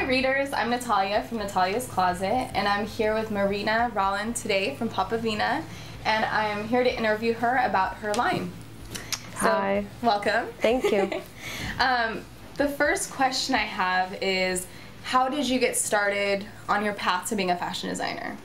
readers, I'm Natalia from Natalya's Closet, and I'm here with Marina Rollin today from Popavina, and I'm here to interview her about her line. So, Hi. Welcome. Thank you. The first question I have is, how did you get started on your path to being a fashion designer?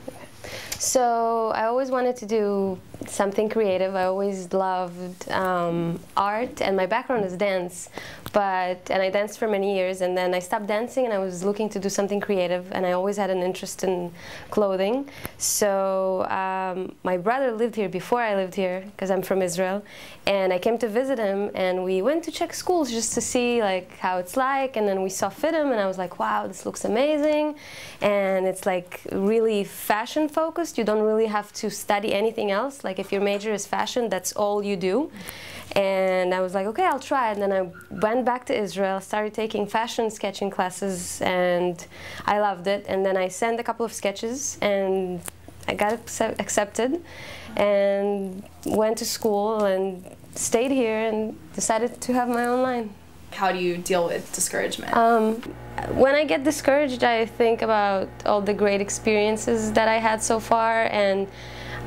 So I always wanted to do something creative. I always loved art, and my background is dance. And I danced for many years, and then I stopped dancing and I was looking to do something creative, and I always had an interest in clothing. So my brother lived here before I lived here, because I'm from Israel, and I came to visit him, and we went to check schools just to see like how it's like, and then we saw FITM, and I was like, wow, this looks amazing, and it's like really fashion focused. You don't really have to study anything else. Like if your major is fashion, that's all you do. And I was like, okay, I'll try it. And then I went back to Israel, started taking fashion sketching classes, and I loved it. And then I sent a couple of sketches, and I got accepted, and went to school, and stayed here, and decided to have my own line. How do you deal with discouragement? When I get discouraged, I think about all the great experiences that I had so far, and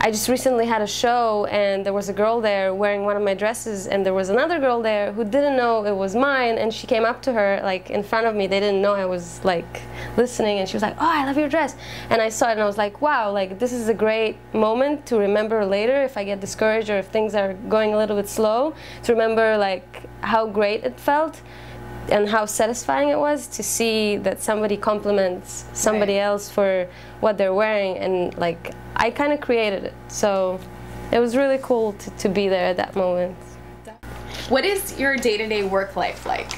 I just recently had a show, and there was a girl there wearing one of my dresses, and there was another girl there who didn't know it was mine, and she came up to her like in front of me. They didn't know I was like listening, and she was like, oh, I love your dress. And I saw it, and I was like, wow, like this is a great moment to remember later if I get discouraged or if things are going a little bit slow, to remember like how great it felt and how satisfying it was to see that somebody compliments somebody else for what they're wearing, and like I kind of created it, so it was really cool to be there at that moment. What is your day-to-day work life like?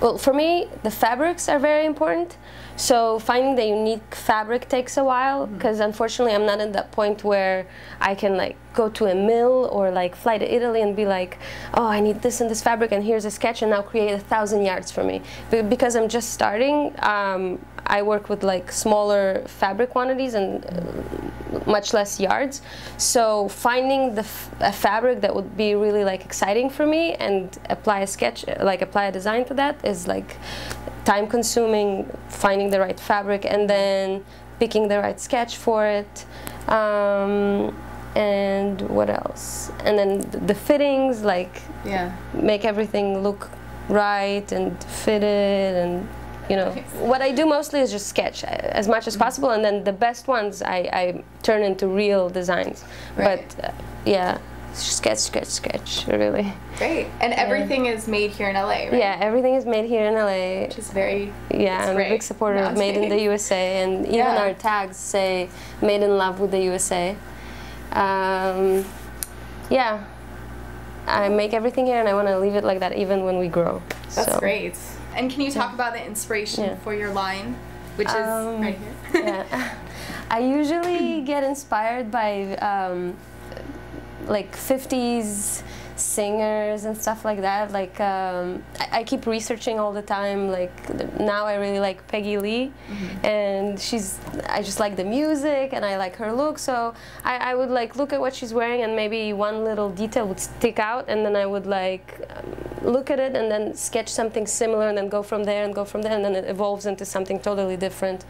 Well, for me, the fabrics are very important. So finding the unique fabric takes a while, because unfortunately I'm not at that point where I can like go to a mill or like fly to Italy and be like, oh, I need this and this fabric, and here's a sketch, and now create 1,000 yards for me. Because I'm just starting, I work with like smaller fabric quantities and much less yards. So finding a fabric that would be really like exciting for me and apply a sketch, like apply a design to that, is like time consuming. Finding the right fabric and then picking the right sketch for it, and what else? And then the fittings, like make everything look right and fitted, and you know, what I do mostly is just sketch as much as possible, and then the best ones I turn into real designs. Right. But yeah, sketch, really. Great. And everything is made here in LA, right? Yeah, everything is made here in LA. Which is very I'm a big supporter of Made in the USA, and even our tags say Made in Love with the USA. Yeah, I make everything here, and I want to leave it like that even when we grow. That's great. And can you talk about the inspiration for your line, which is right here? I usually get inspired by like 50s singers and stuff like that. Like I keep researching all the time. Like now I really like Peggy Lee, and I just like the music, and I like her look, so I would like look at what she's wearing, and maybe one little detail would stick out, and then I would like look at it and then sketch something similar, and then go from there and go from there, and then it evolves into something totally different.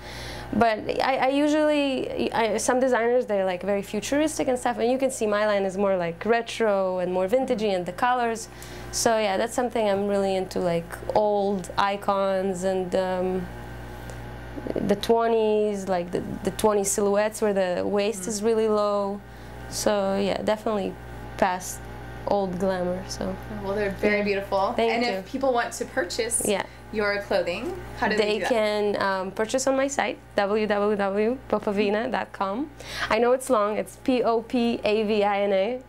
But I usually, some designers, they're like very futuristic and stuff, and you can see my line is more like retro and more vintagey, and the colors. So yeah, that's something I'm really into, like old icons and the 20s, like the 20 silhouettes where the waist is really low. So yeah, definitely past old glamour. So well, they're very beautiful. Thank you. If people want to purchase your clothing, how do they do that? They can purchase on my site, www.popavina.com. I know it's long, it's Popavina.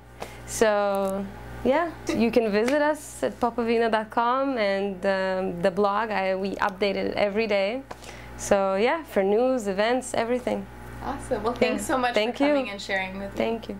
So yeah, you can visit us at popavina.com, and the blog, we update it every day. So yeah, for news, events, everything. Awesome. Well, thanks so much for coming and sharing with me. Thank you.